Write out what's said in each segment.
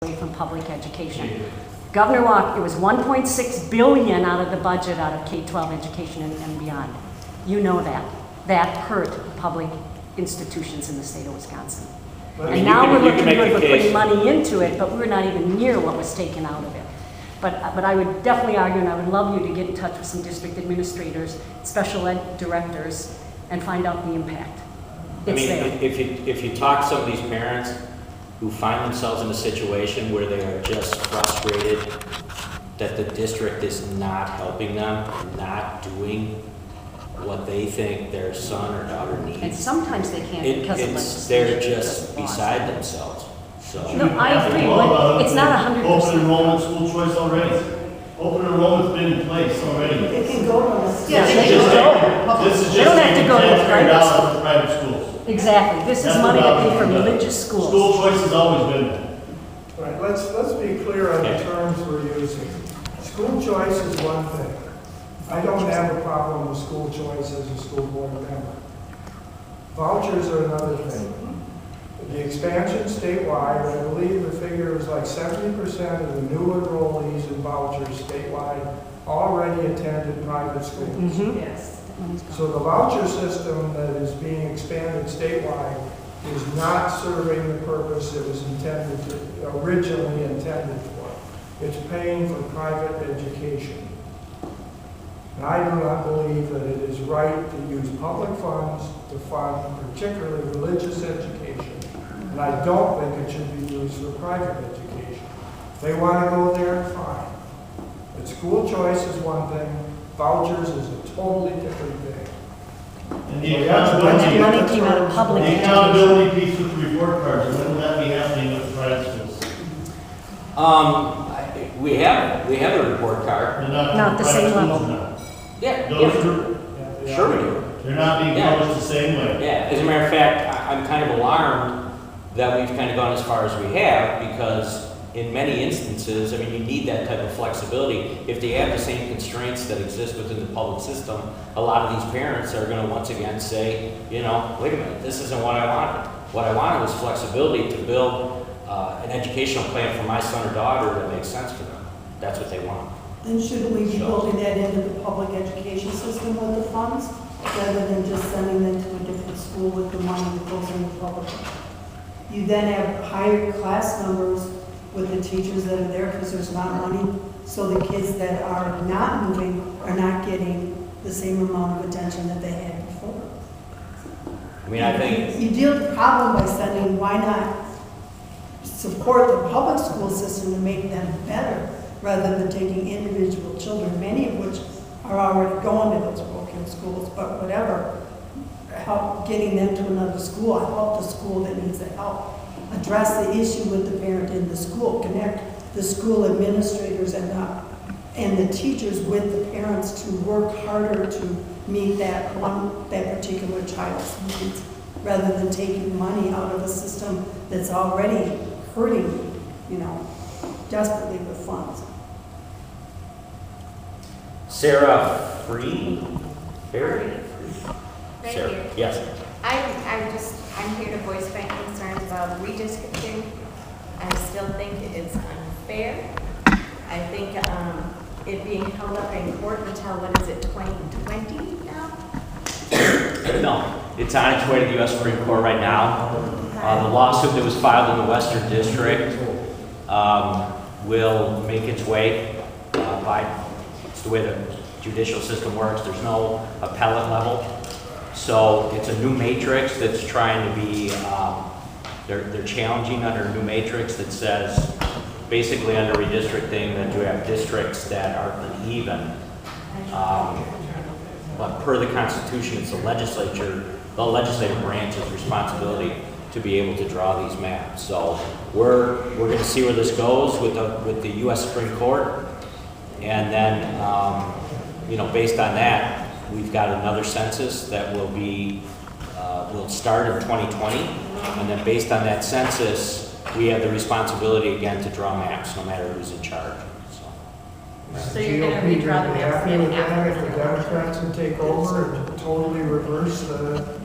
away from public education. Governor Walker, it was $1.6 billion out of the budget out of K-12 education and beyond. You know that. That hurt public institutions in the state of Wisconsin. And now we're looking good, we're putting money into it, but we're not even near what was taken out of it. But I would definitely argue, and I would love you to get in touch with some district administrators, special ed directors, and find out the impact. It's there. If you talk to some of these parents who find themselves in a situation where they are just frustrated that the district is not helping them, not doing what they think their son or daughter needs. And sometimes they can't because of legislation. They're just beside themselves. So no, I agree, but it's not 100%. Open enrollment, school choice already. Open enrollment's been in place already. They can go to us. Yeah, they can go. This is They don't have to go to $10 private schools. Exactly. This is money to pay for religious schools. School choice has always been there. Right, let's be clear on the terms we're using. School choice is one thing. I don't have a problem with school choice as a school board member. Vouchers are another thing. The expansion statewide, I believe the figure is like 70% of the new enrollees in vouchers statewide already attended private schools. Mm-hmm. Yes. So the voucher system that is being expanded statewide is not serving the purpose it was originally intended for. It's paying for private education. And I do not believe that it is right to use public funds to fund particularly religious education. And I don't think it should be used for private education. If they want to go there, fine. But school choice is one thing, vouchers is a totally different thing. And the accountability, Money came out of public the accountability piece with the report cards, when will that be happening with the private schools? we have a report card. Not the same level. Yeah. Sure we do. They're not being published the same way. Yeah, as a matter of fact, I'm kind of alarmed that we've kind of gone as far as we have, because in many instances, I mean, you need that type of flexibility. If they have the same constraints that exist within the public system, a lot of these parents are going to once again say, you know, wait a minute, this isn't what I wanted. What I wanted was flexibility to build an educational plan for my son or daughter that makes sense for them. That's what they want. Then shouldn't we be building that into the public education system with the funds, rather than just sending them to a different school with the money that goes in the public? You then have higher class numbers with the teachers that are there because there's not money, so the kids that are not moving are not getting the same amount of attention that they had before. I mean, I think You deal with the problem by sending, why not support the public school system to make them better, rather than taking individual children, many of which are already going to those broken schools, but whatever, help getting them to another school, help the school that needs the help, address the issue with the parent in the school, connect the school administrators and the teachers with the parents to work harder to meet that particular child's needs, rather than taking money out of a system that's already hurting, desperately with funds. Sarah Free? Right Sarah, here. yes. I'm here to voice my concerns about redistricting. I still think it's unfair. I think it being held up in court until, 2020 now? No, it's on its way to the U.S. Supreme Court right now. The lawsuit that was filed in the Western District will make its way it's the way the judicial system works. There's no appellate level. So it's a new matrix that's trying to be, they're challenging under a new matrix that says, basically under redistricting, that you have districts that are uneven. But per the Constitution, it's the legislative branch's responsibility to be able to draw these maps. So we're going to see where this goes with the U.S. Supreme Court, and then based on that, we've got another census that will start in 2020, and then based on that census, we have the responsibility again to draw maps, no matter who's in charge. So you're going to redraw the maps again after the Democrats would take over and totally reverse the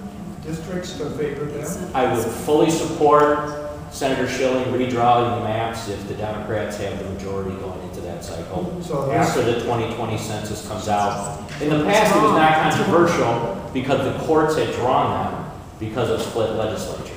districts to favor them? I would fully support Senator Schilling redrawing the maps if the Democrats have the majority going into that cycle. So After the 2020 census comes out. In the past, it was not controversial because the courts had drawn them because of split legislatures.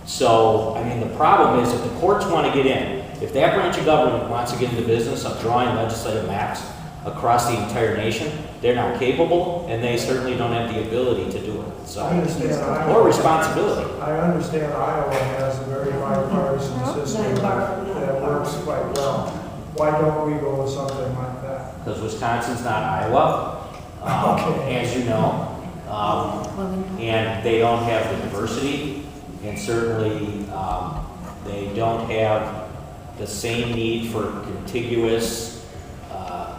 So, I mean, the problem is if the courts want to get in, if that branch of government wants to get into business of drawing legislative maps across the entire nation, they're not capable, and they certainly don't have the ability to do it. So, I understand Iowa. or responsibility. I understand Iowa has a very bipartisan system that works quite well. Why don't we go with something like that? Because Wisconsin's not Iowa, as you know, and they don't have the diversity, and certainly they don't have the same need for contiguous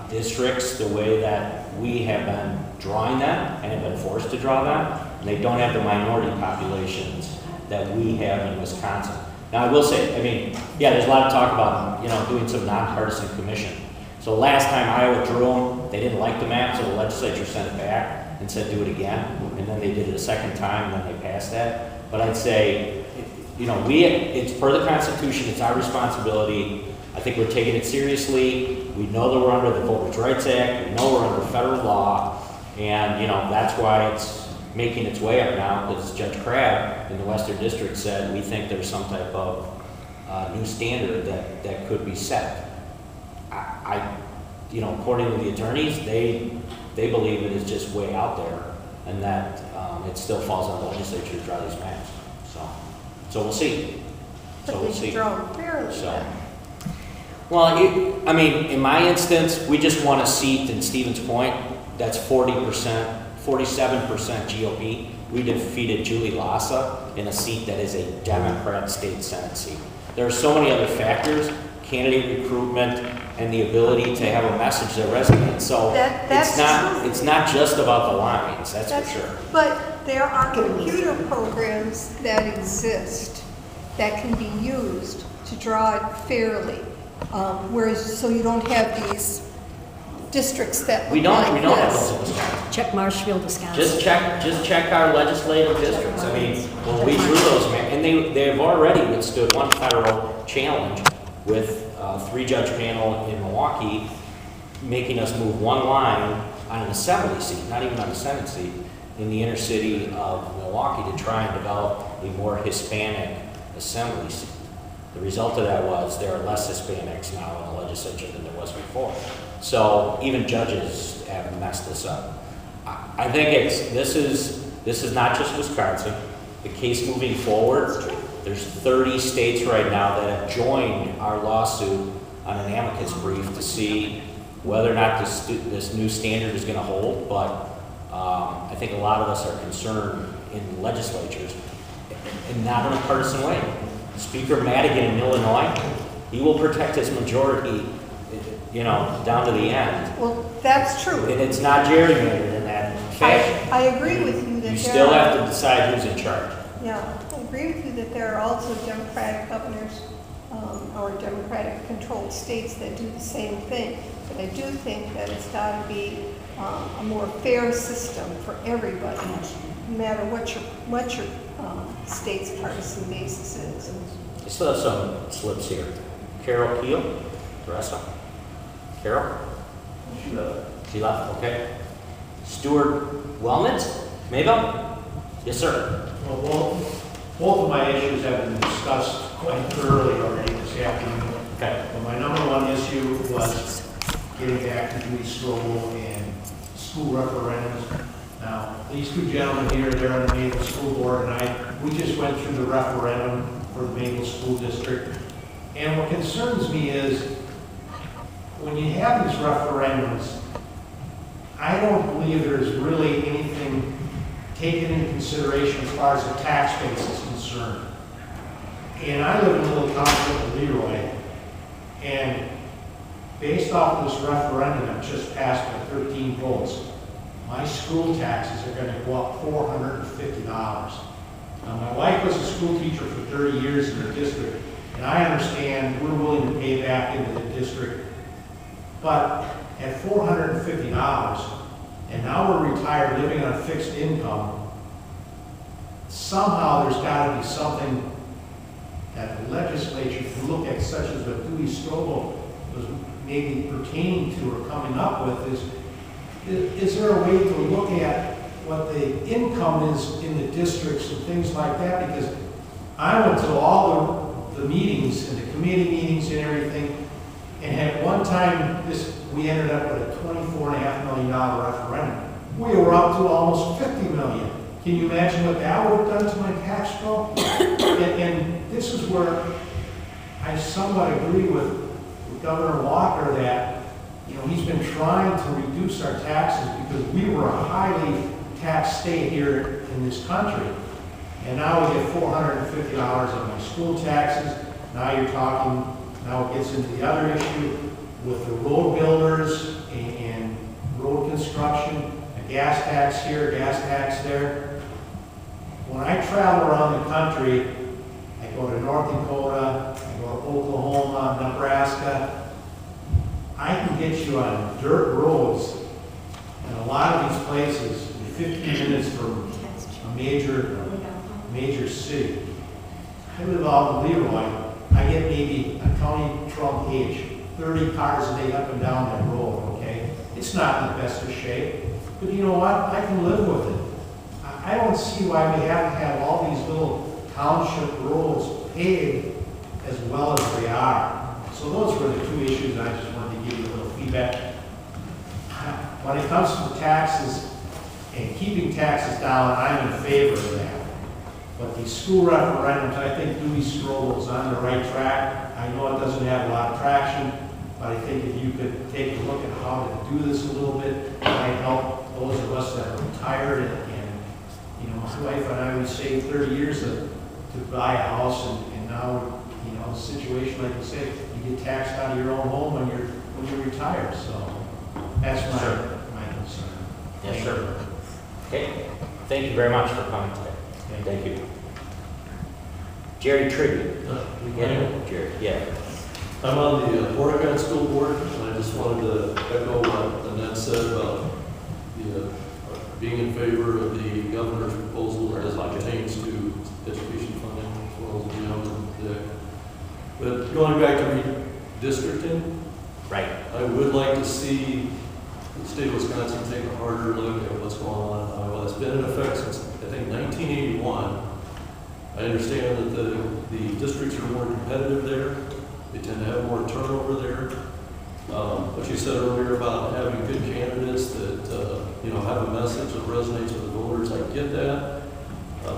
districts the way that we have been drawing them and have been forced to draw them. And they don't have the minority populations that we have in Wisconsin. Now, I will say, I mean, yeah, there's a lot of talk about, doing some nonpartisan commission. So last time Iowa drew them, they didn't like the map, so the legislature sent it back and said do it again. And then they did it a second time, and then they passed that. But I'd say, it's per the Constitution, it's our responsibility. I think we're taking it seriously. We know that we're under the Voters' Rights Act. We know we're under federal law. And, that's why it's making its way up now, because Judge Crabb in the Western District said we think there's some type of new standard that could be set. According to the attorneys, they believe it is just way out there, and that it still falls on the legislature to draw these maps. So we'll see. But they should draw them fairly. So, well, in my instance, we just won a seat in Stevens Point. That's 40%, 47% GOP. We defeated Julie Lassa in a seat that is a Democrat state Senate seat. There are so many other factors, candidate recruitment, and the ability to have a message that resonates. So it's not just about the lines, that's for sure. But there are computer programs that exist that can be used to draw it fairly. So you don't have these districts that We look don't like have this. those in Wisconsin. Check Marshfield, Wisconsin. Just check our legislative districts. I mean, when we drew those, and they've already withstood one federal challenge with a 3-judge panel in Milwaukee, making us move one line on an assembly seat, not even on a Senate seat, in the inner city of Milwaukee to try and develop a more Hispanic assembly seat. The result of that was there are less Hispanics now in the legislature than there was before. So even judges have messed this up. I think this is not just Wisconsin. The case moving forward, there's 30 states right now that have joined our lawsuit on an amicus brief to see whether or not this new standard is going to hold. But I think a lot of us are concerned in legislatures, and not in a partisan way. Speaker Madigan in Illinois, he will protect his majority, down to the end. Well, that's true. And it's not gerrymandered in that fashion. I agree with you that You there still are, have to decide who's in charge. Yeah, I agree with you that there are also Democratic governors or Democratic-controlled states that do the same thing. But I do think that it's got to be a more fair system for everybody, no matter what your state's partisan basis is. I still have some slips here. Carol Keel, Teresa. Carol? She left, okay. Stuart Wellnitz, Mayville? Yes, sir. Well, both of my issues have been discussed quite thoroughly already this afternoon. Okay. But my number one issue was getting back to Julie Strobel and school referendums. Now, these two gentlemen here, they're on the Mayville School Board, and we just went through the referendum for the Mayville School District. And what concerns me is, when you have these referendums, I don't believe there's really anything taken into consideration as far as the tax base is concerned. And I live in a little township of Leroy, and based off of this referendum that just passed by 13 votes, my school taxes are going to go up $450. Now, my wife was a school teacher for 30 years in the district, and I understand we're willing to pay back into the district. But at $450, and now we're retired living on a fixed income, somehow there's got to be something at the legislature to look at such as what Dewey Strobel was maybe pertaining to or coming up with is there a way to look at what the income is in the districts and things like that? Because I went to all the meetings and the committee meetings and everything, and at one time we ended up with a $24.5 million referendum. We were up to almost $50 million. Can you imagine what that would have done to my tax bill? And this is where I somewhat agree with Governor Walker that, you know, he's been trying to reduce our taxes because we were a highly taxed state here in this country. And now we get $450 on my school taxes. Now you're talking, now it gets into the other issue with the road builders and road construction, a gas tax here, gas tax there. When I travel around the country, I go to North Dakota, I go to Oklahoma, Nebraska, I can get you on dirt roads in a lot of these places in 15 minutes from a major city. I live out in Leroy, I get maybe a county Trump H, 30 cars a day up and down that road, okay? It's not in the best of shape, but you know what? I can live with it. I don't see why we have to have all these little township roads paved as well as they are. So those were the two issues I just wanted to give you a little feedback. When it comes to taxes and keeping taxes down, I'm in favor of that. But these school referendums, I think Dewey Strobel is on the right track. I know it doesn't have a lot of traction, but I think if you could take a look at how to do this a little bit, it might help those of us that are retired and you know, my wife and I, we saved 30 years to buy a house, and now, you know, a situation like you said, you get taxed out of your own home when you're retired. So that's my concern. Yeah, sure. Okay. Thank you very much for coming today. Thank you. Jerry Tribute. Jerry. Yeah. I'm on the Oregon School Board, and I just wanted to echo what Annette said about the being in favor of the governor's proposal as it pertains to education funding, as well as Jim and Dick. But going back to redistricting, Right. I would like to see the state of Wisconsin take a harder look at what's going on in Iowa. It's been in effect since, I think, 1981. I understand that the districts are more competitive there. They tend to have more turnover there. What you said earlier about having good candidates that you know, have a message that resonates with the voters, I get that.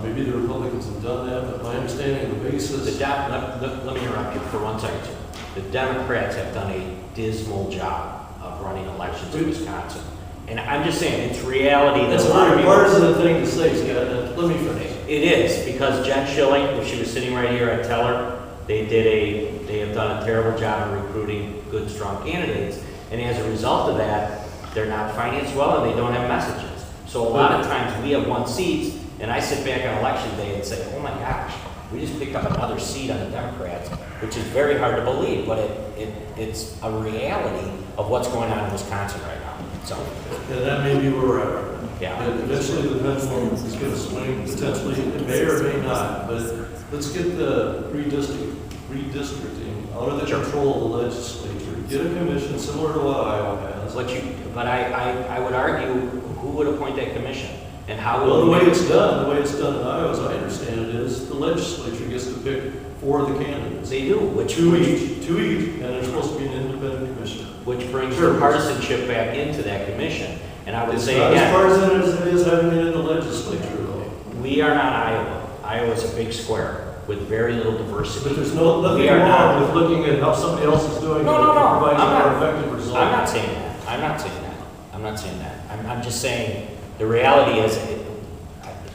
Maybe the Republicans have done that, but my understanding of the basis. Let me interrupt you for 1 second. The Democrats have done a dismal job of running elections in Wisconsin. And I'm just saying, it's reality. That's a very partisan thing to say, Scott. Let me finish. It is, because Jen Schilling, if she was sitting right here, I'd tell her, they have done a terrible job of recruiting good, strong candidates. And as a result of that, they're not financed well and they don't have messages. So a lot of times we have won seats, and I sit back on election day and say, oh my gosh, we just picked up another seat on the Democrats, which is very hard to believe, but it's a reality of what's going on in Wisconsin right now. So, Yeah, that may be where we're at right now. Yeah. And eventually the pendulum is going to swing, potentially. It may or may not, but let's get the redistricting out of the control of the legislature. Get a commission similar to what Iowa has. but I would argue, who would appoint that commission? And how Well, would the way it's done in Iowa, as I understand it, is the legislature gets to pick 4 of the candidates. they do, Two each, and there's supposed to be an independent commissioner. which brings the partisanship back into that commission. And I would It's say not as again, partisan as it is having it in the legislature, though. we are not Iowa. Iowa is a big square with very little diversity. But there's nothing We are not. wrong with looking at how somebody else is doing it No. to provide I'm a not- more effective result. I'm not saying that. I'm just saying the reality is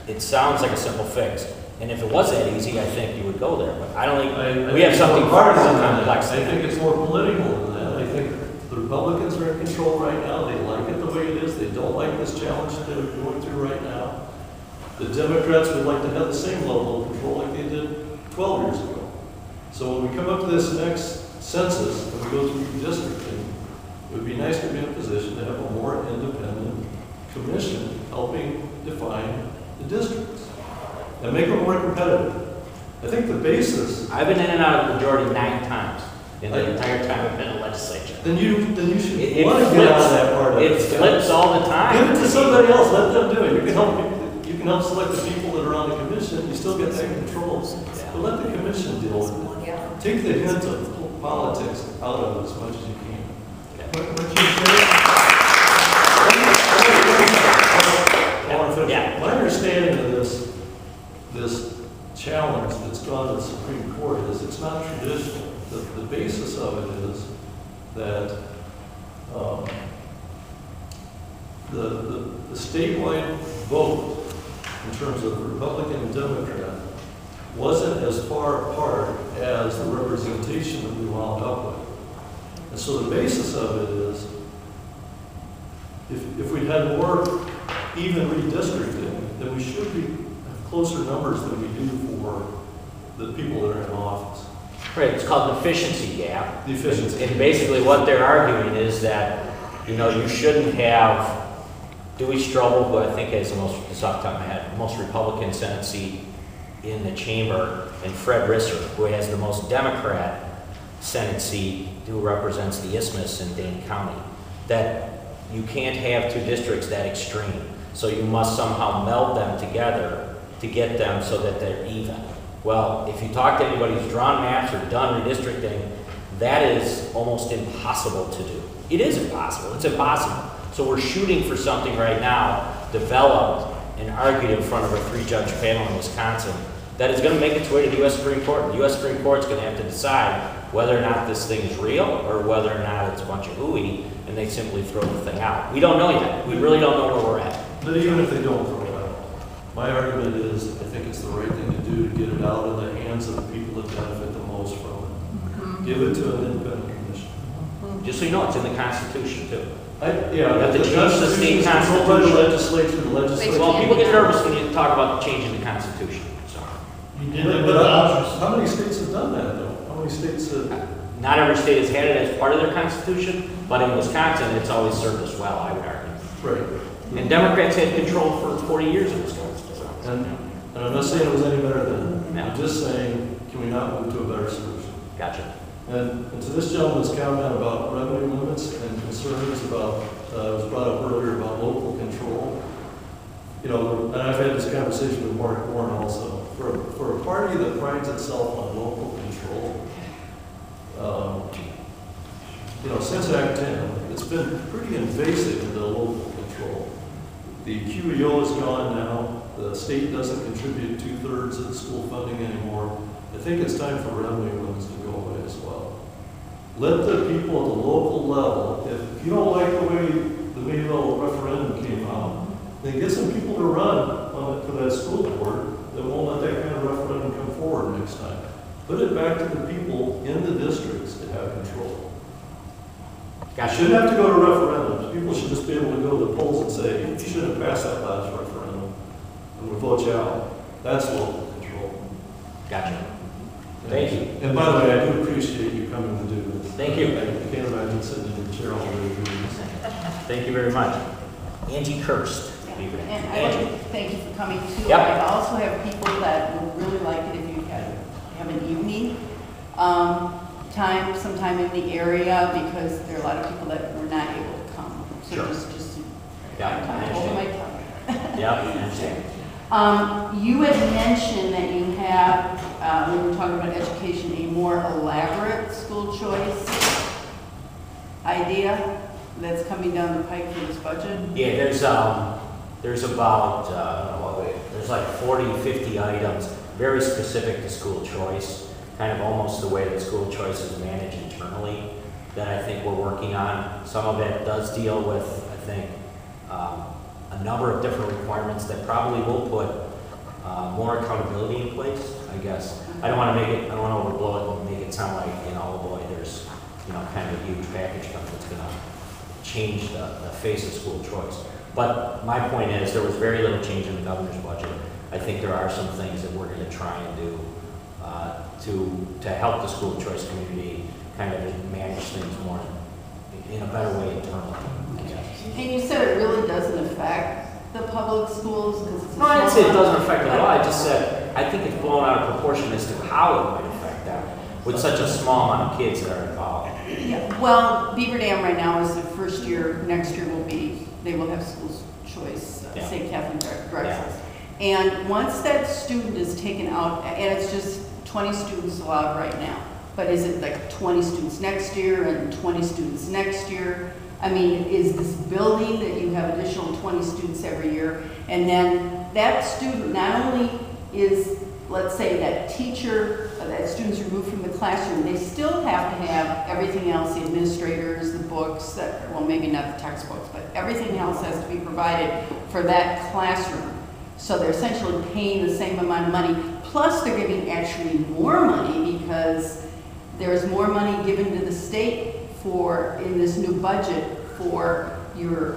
it sounds like a simple fix. And if it was that easy, I think you would go there. But I don't think, we have something far more complex I than think that. it's more political than that. I think the Republicans are in control right now. They like it the way it is. They don't like this challenge that they're going through right now. The Democrats would like to have the same level of control like they did 12 years ago. So when we come up to this next census, and we go through redistricting, it would be nice to be in a position to have a more independent commission helping define the districts and make them more competitive. I think the basis, I've been in and out of the majority 9 times in the entire time I've been in the legislature. then you should It want to get out of that part of it. It flips all the time. Give it to somebody else, let them do it. You can help select the people that are on the commission, you still get that control. But let the commission deal with it. Take the hint of politics out of it as much as you can. What you say? I want to finish. Yeah. My understanding of this challenge that's gone to the Supreme Court is it's not traditional. The basis of it is that the statewide vote in terms of Republican and Democrat wasn't as far apart as the representation that we wound up with. And so the basis of it is if we'd had more even redistricting, then we should have closer numbers than we do for the people that are in office. Right, it's called an efficiency gap. The efficiency. And basically what they're arguing is that, you shouldn't have Dewey Strobel, who I think has the most, just off the top of my head, most Republican Senate seat in the chamber, and Fred Risser, who has the most Democrat Senate seat, who represents the Isthmus in Dane County. That you can't have 2 districts that extreme. So you must somehow meld them together to get them so that they're even. Well, if you talk to anybody who's drawn maps or done redistricting, that is almost impossible to do. It is impossible. It's impossible. So we're shooting for something right now, developed and argued in front of a 3-judge panel in Wisconsin, that is going to make its way to the U.S. Supreme Court. And the U.S. Supreme Court is going to have to decide whether or not this thing is real or whether or not it's a bunch of hooey and they simply throw the thing out. We don't know yet. We really don't know where we're at. But even if they don't throw it out, my argument is I think it's the right thing to do to get it out in the hands of the people that benefit the most from it. Give it to an independent commission. Just so you know, it's in the Constitution too. Yeah, You have to the change the state Constitution is controlled by constitution. the legislature. Well, people get nervous when you talk about changing the Constitution. So, You did it with But vouchers. how many states have done that though? How many states have? not every state has had it as part of their Constitution, but in Wisconsin, it's always served us well, I would argue. Right. And Democrats had control for 40 years in Wisconsin. So. And I'm not saying it was any better then. No. I'm just saying, can we not move to a better solution? Gotcha. And to this gentleman's comment about revenue limits and concerns about, was brought up earlier about local control. And I've had this conversation with Mark Warren also. For a party that prides itself on local control, since Act 10, it's been pretty invasive into local control. The QEO is gone now. The state doesn't contribute 2/3 of the school funding anymore. I think it's time for revenue limits to go away as well. Let the people at the local level, if you don't like the way the Mayville referendum came out, then get some people to run for that school board that won't let that kind of referendum come forward next time. Put it back to the people in the districts that have control. You shouldn't have to go to referendums. People should just be able to go to the polls and say, you shouldn't have passed that last referendum, and we'll vote you out. That's local control. Gotcha. Thank you. And by the way, I do appreciate you coming to do this. Thank you. I can't imagine sitting in your chair all day doing this. Thank you very much. Angie Kirst. And I want to thank you for coming too. Yep. I also have people that would really like it if you have an evening sometime in the area, because there are a lot of people that were not able to come. So Sure. just Yeah, I hold my understand. tongue. Yeah, I understand. You had mentioned that you have, when we were talking about education, a more elaborate school choice idea that's coming down the pike for this budget. Yeah, there's about, there's like 40, 50 items, very specific to school choice, kind of almost the way that school choice is managed internally, that I think we're working on. Some of it does deal with, I think, a number of different requirements that probably will put more accountability in place, I guess. I don't want to overblow it and make it sound like, oh boy, there's, kind of a huge package stuff that's going to change the face of school choice. But my point is, there was very little change in the governor's budget. I think there are some things that we're going to try and do to help the school choice community kind of manage things more in a better way internally. And you said it really doesn't affect the public schools? No, I didn't say it doesn't affect it at all. I just said, I think it's blown out of proportion as to how it might affect them with such a small amount of kids that are involved. Yeah, well, Beaver Dam right now is the first year, next year they will have school choice, Yeah. St. Catherine Drexel. And once that student is taken out, and it's just 20 students allowed right now, but is it like 20 students next year and 20 students next year? I mean, is this building that you have additional 20 students every year? And then that student not only is, let's say, that teacher, that student's removed from the classroom, they still have to have everything else, the administrators, the books, well, maybe not the textbooks, but everything else has to be provided for that classroom. So they're essentially paying the same amount of money, plus they're giving actually more money because there's more money given to the state in this new budget for your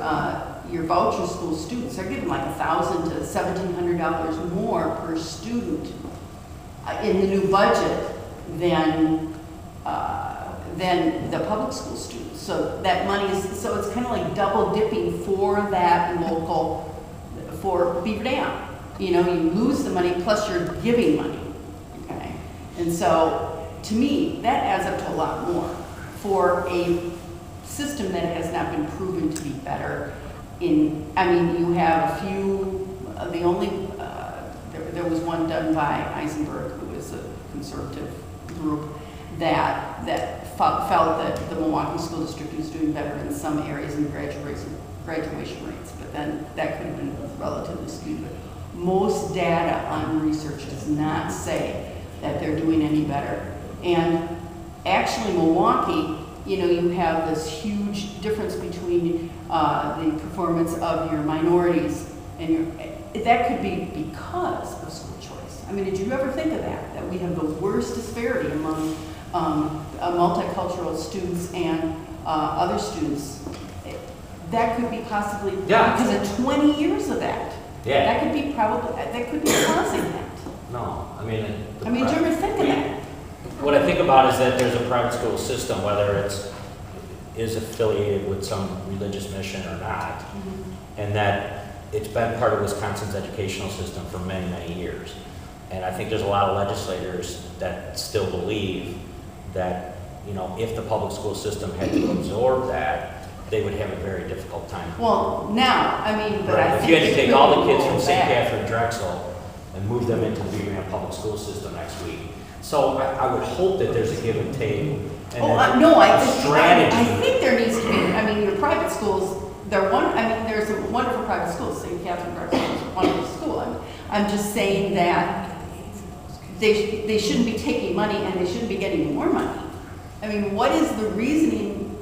voucher school students. They're giving like $1,000 to $1,700 more per student in the new budget than the public school students. So that money so it's kind of like double dipping for that local, for Beaver Dam. You know, you lose the money plus you're giving money, okay? And so to me, that adds up to a lot more for a system that has not been proven to be better I mean, you have a few, there was one done by Eisenberg, who is a conservative group, that felt that the Milwaukee School District was doing better in some areas in graduation rates, but then that could have been relatively skewed. But most data on research does not say that they're doing any better. And actually, Milwaukee, you know, you have this huge difference between the performance of your minorities and that could be because of school choice. I mean, did you ever think of that we have the worst disparity among multicultural students and other students? That could be possibly because of 20 years of that. Yeah. That could be causing that. No, I mean. Did you ever think of that? What I think about is that there's a private school system, whether is affiliated with some religious mission or not, and that it's been part of Wisconsin's educational system for many, many years. And I think there's a lot of legislators that still believe that, you know, if the public school system had to absorb that, they would have a very difficult time. Well, now, I mean, but I If think you had to take all the kids from St. back. Catherine Drexel and move them into the Beaver Dam public school system next week. So I would hope that there's a give and take. And strategy. I think there needs to be, I mean, your private schools, there's a wonderful private schools, St. Catherine Drexel is a wonderful school. I'm just saying that they shouldn't be taking money and they shouldn't be getting more money. I mean, what is the reasoning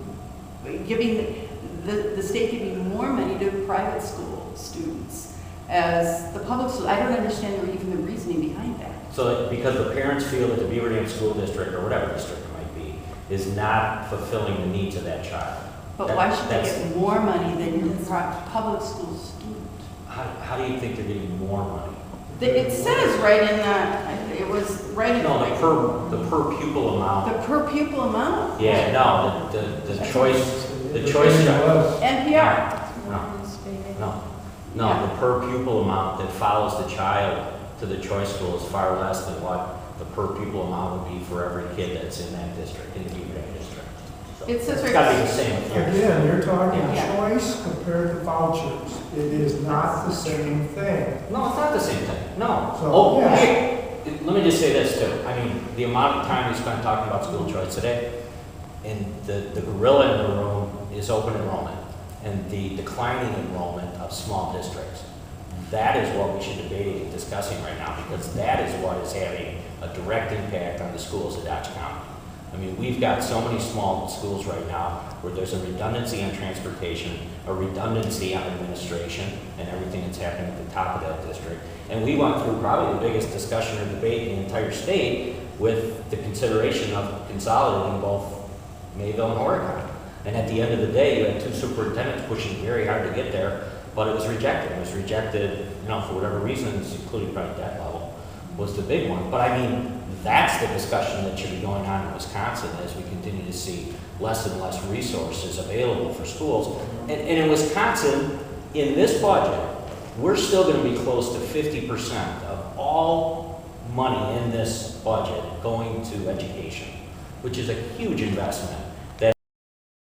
giving the state giving more money to private school students as the public school? I don't understand even the reasoning behind that. So because the parents feel that the Beaver Dam School District, or whatever district it might be, is not fulfilling the needs of that child. But why should they get more money than your public school student? How do you think they're getting more money? It says right in the, it was right in No, the per pupil amount. the per pupil amount. Yeah, no, the choice child. NPR. No, the per pupil amount that follows the child to the choice school is far less than what the per pupil amount would be for every kid that's in that district, in the Beaver Dam district. So It says it's right- got to be the same here. Again, you're talking Yeah. choice compared to vouchers. It is not the same thing. No, it's not the same thing. No. So, yeah. Hey, let me just say this too. I mean, the amount of time we spent talking about school choice today, and the gorilla in the room is open enrollment and the declining enrollment of small districts. That is what we should be debating and discussing right now, because that is what is having a direct impact on the schools of Dodge County. I mean, we've got so many small schools right now where there's a redundancy on transportation, a redundancy on administration, and everything that's happening at the top of that district. And we went through probably the biggest discussion or debate in the entire state with the consideration of consolidating both Mayville and Oregon. And at the end of the day, you had two superintendents pushing very hard to get there, but it was rejected. It was rejected, you know, for whatever reasons, including probably debt level, was the big one. But I mean, that's the discussion that should be going on in Wisconsin as we continue to see less and less resources available for schools. And in Wisconsin, in this budget, we're still going to be close to 50% of all money in this budget going to education, which is a huge investment.